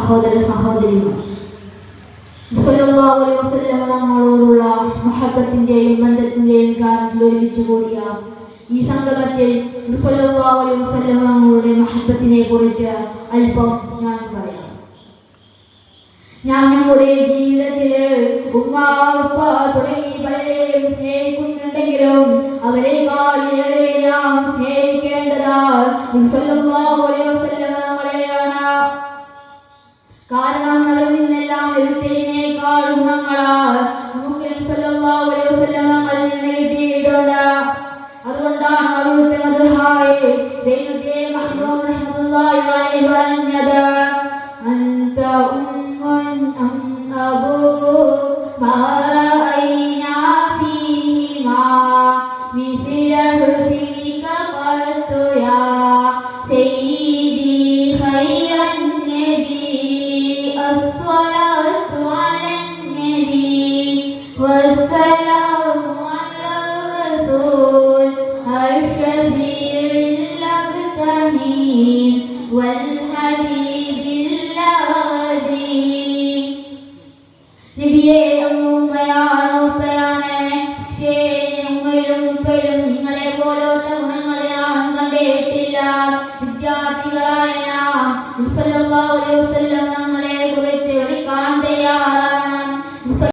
സഹോദര സഹോദരിമാർ, സല്ലല്ലാഹു അലൈഹി വസല്ലം നമ്മളോടുള്ള മുഹബ്ബത്തിന്റെയും ബന്ധത്തിന്റെയും കാരണത്തിൽ ഒരുമിച്ച് കൂടിയ ഈ സംഗമത്തിൽ സല്ലല്ലാഹു അലൈഹി വസല്ലം നമ്മളുടെ മുഹബ്ബത്തിനെ കുറിച്ച് അല്പം ഞാൻ പറയാം. ഞാൻ നമ്മുടെ ജീവിതത്തില് ഉമ്മ ഉപ്പ തുടങ്ങി പലരെയും സ്നേഹിക്കുന്നുണ്ടെങ്കിലും അവരെക്കാൾ ഏറെ നാം സ്നേഹിക്കേണ്ടത് സല്ലല്ലാഹു അലൈഹി വസല്ലം നമ്മളെയാണ്. കാരണം അവരിൽ നിന്നെല്ലാം ലഭിച്ചതിനേക്കാൾ ഗുണങ്ങളാൽ നമുക്ക് സല്ലല്ലാഹു അലൈഹി വസല്ലം നമ്മളിൽ നിന്ന് കിട്ടിയിട്ടുണ്ട്. അതുകൊണ്ടാണ് അവിടുത്തെ മദ്ഹായി സയ്യിദുൽ മഖ്ദൂം റഹ്മത്തുള്ളാഹി അലൈഹി പറഞ്ഞത്, അൻത ഉമ്മുൻ അം അബൂ മാ റഅയ്നാ ഫീഹിമാ മിസ്ല ഹുസ്നിക ഖത്തു യാ സയ്യിദി ഖൈറൻ നബി അസ്സലാത്തു അലൻ നബി വസ്സലാമു അലാ റസൂൽ അഷ്റഫിൽ അബ്തഹീൻ വൽ ഹബീബിൽ അദീ. നബിയെ ഉമ്മയാണ് ഉപ്പയാണ്, പക്ഷേ ഉമ്മയിലും ഉപ്പയിലും നിങ്ങളെ പോലത്തെ ഗുണങ്ങളെ ഞാൻ കണ്ടിട്ടില്ല. വിദ്യാർത്ഥികളായ നാം സല്ലല്ലാഹു അലൈഹി വസല്ലം